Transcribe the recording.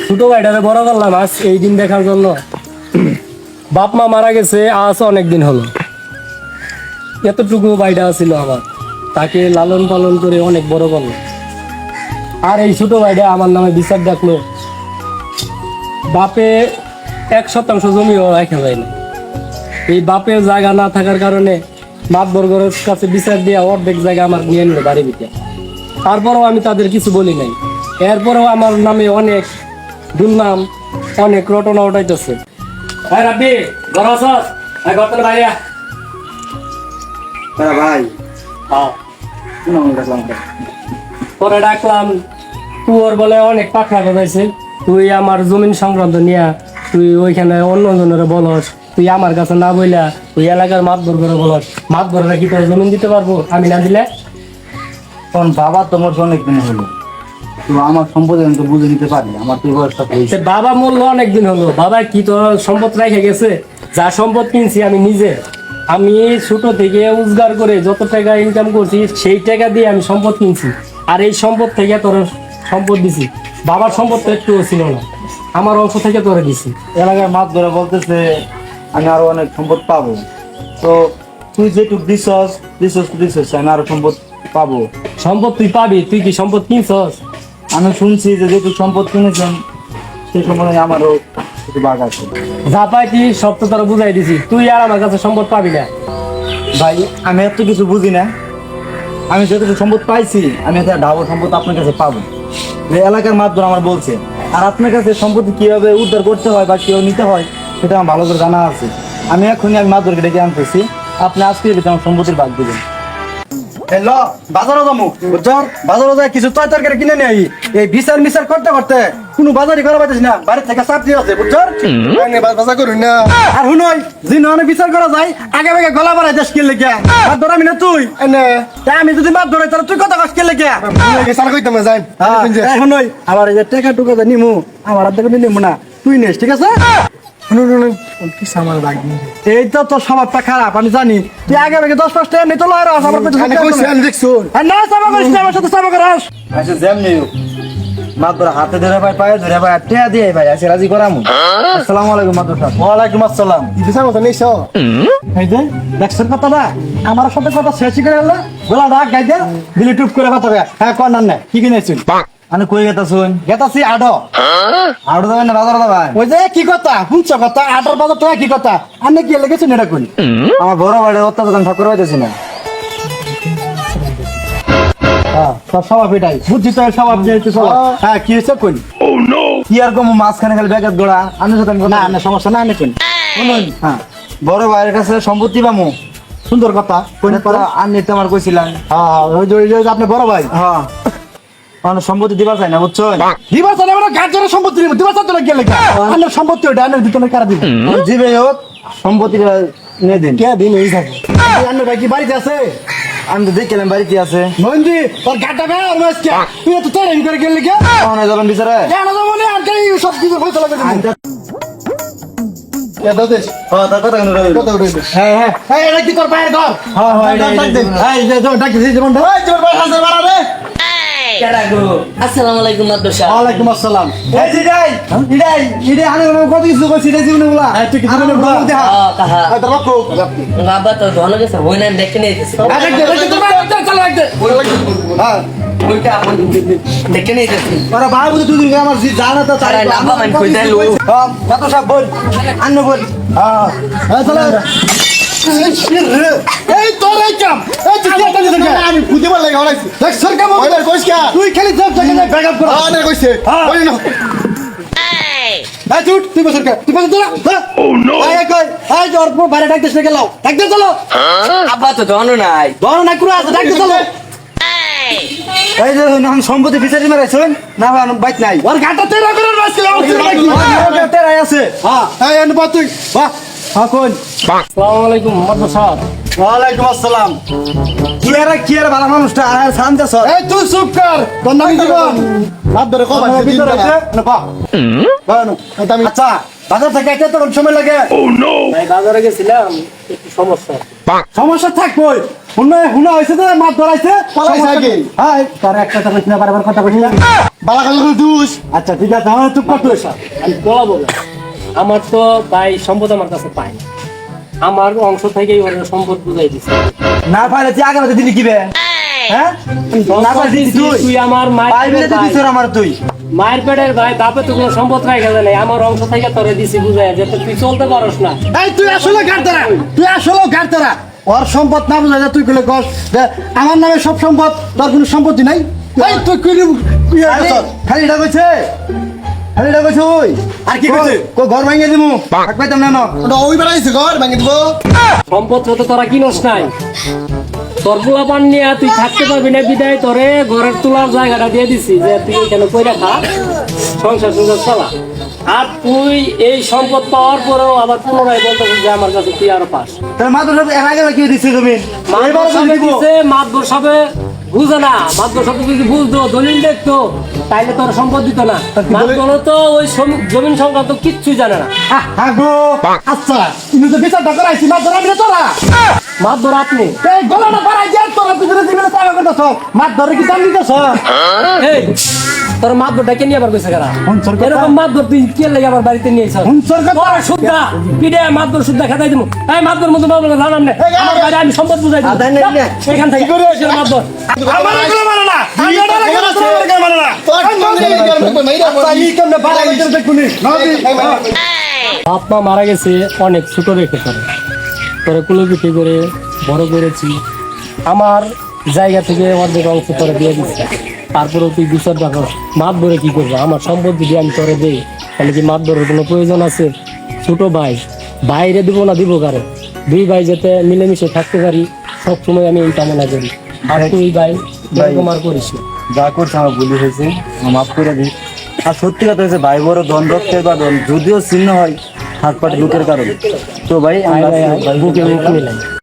ছোট ভাইটারে বড় করলাম আজ এই দিন দেখার জন্য। বাপ মা মারা গেছে আজ অনেক দিন হলো। এতটুকু ভাইটা ছিল আমার, তাকে লালন পালন করে অনেক বড় করলো। আর এই ছোট ভাইটা আমার নামে বিচার ডাকলো। বাপে 1% জমিও রাখা যায় না। এই বাপের জায়গা না থাকার কারণে মাতবর্গের কাছে বিচার দিয়ে অর্ধেক জায়গা আমার নিয়ে নিল বাড়ি দিতে। তারপরেও আমি তাদের কিছু বলি নাই। এরপরেও আমার নামে অনেক দুর্নাম, অনেক রটনা উঠাইতেছে। রাব্বি ঘর আছস? ঘর বাইরে আ। ভাই হ্যাঁ পরে ডাকলাম, তোর বলে অনেক পাখা বাজাইছে, তুই আমার জমিন সংক্রান্ত নিয়ে তুই ওইখানে অন্য জনের বলস, তুই আমার কাছে না বইলা তুই এলাকার মাতবর করে বলস। মাতবররা কি তোর জমিন দিতে পারবো আমি না দিলে? তখন বাবা তোমার অনেক দিন হলো, তো আমার সম্পদ আমি তো বুঝে নিতে পারি, আমার তো বয়সটা হয়েছে। সে বাবা মূল্য অনেকদিন হলো। বাবা কি তোর সম্পদ রেখে গেছে? যা সম্পদ কিনছি আমি নিজে, আমি ছোট থেকে রোজগার করে যত টাকা ইনকাম করছি সেই টাকা দিয়ে আমি সম্পদ কিনছি। আর এই সম্পদ থেকে তোর সম্পদ দিছি। বাবার সম্পদ তো একটুও ছিল না, আমার অংশ থেকে তোরে দিছি। এলাকার মাছ ধরে বলতেছে আমি আরো অনেক সম্পদ পাবো, তো তুই যেটুক দিছস আমি আরো সম্পদ পাবো। সম্পদ তুই পাবি, তুই কি সম্পদ কিনছস? আমি শুনছি যে যেটুক সম্পদ কিনেছেন সেই সম্বন্ধে আমারও কিছু ভাগ আছে। যা পাই কি সব তো তোরা বুঝাই দিছি, তুই আর আমার কাছে সম্পদ পাবি না। ভাই আমি এত কিছু বুঝি না, আমি যতটুকু সম্পদ পাইছি আমি একটা ডাবল সম্পদ আপনার কাছে পাবো, যে এলাকার মাধ্যমে আমার বলছে। আর আপনার কাছে সম্পত্তি কিভাবে উদ্ধার করতে হয় বা কিভাবে নিতে হয় সেটা আমার ভালো করে জানা আছে। আমি এখনই মাধ্যমকে ডেকে আনতেছি, আপনি আজকে আমার সম্পত্তির ভাগ দিবেন। হ্যালো, বাজারও যাবো বুঝছর? বাজারও যায় কিছু তরকারি কিনে নিয়ে এই বিচার মিচার করতে করতে কোনো বাজারই করা পাইতেছি না, বাড়ির থেকে চাপ দিয়ে আছে বুঝছর? বাজার করুন না আর শুনই যে নয় বিচার করা যায় আগে আগে গলা বাড়াই দেশ কিনলে কে মাছ ধরামি না তুই আমি যদি মাছ ধরাই তাহলে তুই কত কাজ কিনলে কে শুনই আবার এই যে টেকা টুকা যা নিমু আমার হাত থেকে নিমু না, তুই নিস ঠিক আছে? এই তো তোর স্বভাবটা খারাপ আমি জানি, তুই আগে আগে 10-5 টাকা নিতে লয় আমার না চাপা করিস না, আমার সাথে চাপা করাস। আচ্ছা যেমনি মাছ ধরে হাতে ধরে ভাই পায়ে ধরে ভাই টেয়া দিয়ে ভাই আছে রাজি করামু। আসসালামু আলাইকুম মাদুর সাহেব। ওয়ালাইকুম আসসালাম। এই যে দেখছেন কথাটা আমার সাথে কথা শেষ করে হলো, গলা ডাক গাই দে দিলি টুপ করে কথা হ্যাঁ কর না কি কিনেছিস? আমি কই গেতাছুন? গেতাছি আডো আড়ু যাবেন না বাজার যাবেন? ওই যে কি কথা শুনছ কথা 8-12 টাকা কি কথা আপনি কি লেগেছেন এটা কোন? আমার বড় ভাইয়ের অত্যাচার ঠাকুর হইতেছি না। হ্যাঁ তোর স্বভাব এটাই বুঝছি, তোর স্বভাব যেহেতু স্বভাব। হ্যাঁ কি হয়েছে কোন? কি আর কম মাঝখানে খালি ব্যাগের গোড়া আপনার সাথে না না সমস্যা না, আমি কোন শুনুন, হ্যাঁ বড় ভাইয়ের কাছে সম্পত্তি পামু, সুন্দর কথা কোন তোরা আননি তো আমার কইছিলেন। হ্যাঁ ওই যে আপনি বড় ভাই হ্যাঁ মানে সম্পত্তি দিবা চাই না বুঝছো? দিবস আমরা গাজরের সম্পত্তি নিব, দিবস তো গেলে আপনার সম্পত্তি ওটা আনের ভিতরে কারা দিব? জিবে হোক সম্পত্তিটা নিয়ে দিন। কে দিন এই থাকে আন্ন ভাই কি বাড়িতে আছে? আমি তো দেখলাম বাড়িতে আছে। নন্দী তোর গাটা বে আর মাসকে তুই তো তোর এম করে গেলে কে কখন যাবেন বিচারে? জানা যাবো না আর কাই সব কিছু হইতো লাগে হ্যাঁ তার কথা কেন রইল? হ্যাঁ হ্যাঁ এই এটা কি তোর পায়ের ঘর? হ্যাঁ হ্যাঁ ডাক দে এই যে ডাক দিছি যেমন ওই তোর পায়ের হাতে মারা রে। আসসালামু আলাইকুম মাদ্রাসা। ওয়ালাইকুম আসসালাম। এই জিডাই ইডাই আনে কত কিছু কইছি রে জীবনগুলা তুই কি জীবনে বল দে হ্যাঁ কাহা এই তোর বাপু বাবা তো ধন গেছে হই না দেখতে নিয়ে গেছে। তোর বাপ চল লাগ দে হ্যাঁ ওইটা আপন দেখতে নিয়ে গেছে। ওরা ভাই বুঝি তুই আমার জি জানা তো আরে নাম্বার মান কই দেন লো। হ্যাঁ কত সব বল আন্ন বল হ্যাঁ এই চলে এই তোর এই কাম এই তুই কি করছিস কেন? আমি খুদে বল লাগা হলাইছি দেখ সরকার মোবাইল কইছ কে তুই খালি জব জায়গা না ব্যাকআপ কর হ্যাঁ না কইছে কই না এই তুই বসর কে তুই বসর তোরা ও নো এই কই এই জোর পুরো বাইরে ডাকতে সে গেলাও ডাকতে চলো আব্বা তো ধন নাই। ধর না কুরা আছে ডাকতে চলো এই যে নাম সম্পত্তি বিচারি মারাইছেন না ভাই বাইক নাই। ওর গাটা তেরা করে রাখছিল তেরাই আছে। হ্যাঁ এই এনে বা তুই বাহ হ্যাঁ কোন আসসালামু আলাইকুম মাদ্রাসা। ওয়ালাইকুম আসসালাম। কি আর ভালো মানুষটা আর শান্ত সর। এই তুই চুপ কর তোর নাম জীবন হাত ধরে কবা ভিতরে আছে? না পা বানো আমি আচ্ছা বাজার থেকে একটা তো সময় লাগে। ভাই বাজারে গেছিলাম, একটু সমস্যা। সমস্যা থাকবই হুনা হয়েছে তো মাছ ধরাইছে পলাইছে আগে। হ্যাঁ তার একটা কথা কিনা বারবার কথা কইছি না বালা কাজ দুষ আচ্ছা ঠিক আছে আমার চুপ করতে আমি বলাবো না আমার তো ভাই সম্পদ আমার কাছে পাই না। আমার অংশ থেকেই ওরা সম্পদ বুঝাই দিচ্ছে না পাইলে তুই আগে দিলি কি বে হ্যাঁ না পাইলে তুই তুই আমার পাইবি না তুই তোর আমার তুই মায়ের পেটের ভাই বাপে তো কোনো সম্পদ রাখা যায় নাই আমার অংশ থেকে তোরে দিছি বুঝাই যে তুই চলতে পারস না। এই তুই আসলে গাড়তারা তুই আসলে গাড়তারা ওর সম্পদ না বুঝা যায় তুই কইলে কস যে আমার নামে সব সম্পদ তোর কোনো সম্পত্তি নাই এই তুই কইলি খালি এটা কইছে খালি এটা কইছে ওই আর কি কইছে? কো ঘর ভাঙিয়ে দিমু থাক পাইতাম না ওই বেড়াইছে ঘর ভাঙে দিব সম্পদ তো তোরা কিনস নাই তোর পোলা পান নিয়ে তুই থাকতে পারবি না বিদায় তোরে ঘরের তোলার জায়গাটা দিয়ে দিছি যে তুই এখানে কইরা খা সংসার সংসার চালা আর তুই এই সম্পদ পাওয়ার পরেও আবার পুনরায় বলতেছিস যে আমার কাছে তুই আরো পাস তোর মা তো সব এর আগে কি দিছে তুমি মাতবর সাহেব দিছে মাতবর সাহেব বুঝে না মাতবর সাহেব যদি বুঝতো দলিল দেখতো তাইলে তোর সম্পদ দিত না মাতবর তো ওই জমিন সংক্রান্ত কিচ্ছুই জানে না আগো আচ্ছা তুমি তো বিচার ঢাকা রাইছি মাছ ধরা দিলে তোরা মাতবর আপনি এই গলাটা বাড়াই যা তোরা তুই দিলে টাকা করতেছ মাছ ধরে কি দাম দিতেছ এই তোর মাতবরটা কে নিয়ে আবার কইছে কারা হুন সরকার এরকম মাতবর তুই কে লাগে আবার বাড়িতে নিয়ে আইছ হুন সরকার তোর সুদ্ধা পিডে মাতবর সুদ্ধা খাতাই দিমু এই মাতবর মতো বাবলা জানাম না আমার বাড়ি আমি সম্পদ বুঝাই দিই আদায় নেই না। এখান থেকে মাতবর আমার এগুলো মানে না আমি এটা লাগে না তোর লাগে মানে না আচ্ছা ই কেমনে বাড়াই দিতে দেখুনি নবী বাপ মা মারা গেছে অনেক ছোট রেখে তোরে কুলো পিঠে করে বড় করেছি আমার জায়গা থেকে অর্ধেক অংশ তোরে দিয়ে দিচ্ছে তারপরেও তুই বিচার দেখো মাত ধরে কি করবো আমার সম্পদ যদি আমি তোরে দেই তাহলে কি মাত ধরার কোনো প্রয়োজন আছে ছোট ভাই বাইরে দিব না দিব কারো দুই ভাই যাতে মিলেমিশে থাকতে পারি সবসময় আমি এই কামনা করি আর তুই ভাই এরকম আর করিস না। যা করছে আমার ভুল হয়েছে মাফ করে দিই আর সত্যি কথা হয়েছে ভাই বড় ধন রক্তের বাদন যদিও চিহ্ন হয় হাত পাট লোকের কারণে তো ভাই আয় আমরা ভাই, আয়, বুকে মুখ মিলাই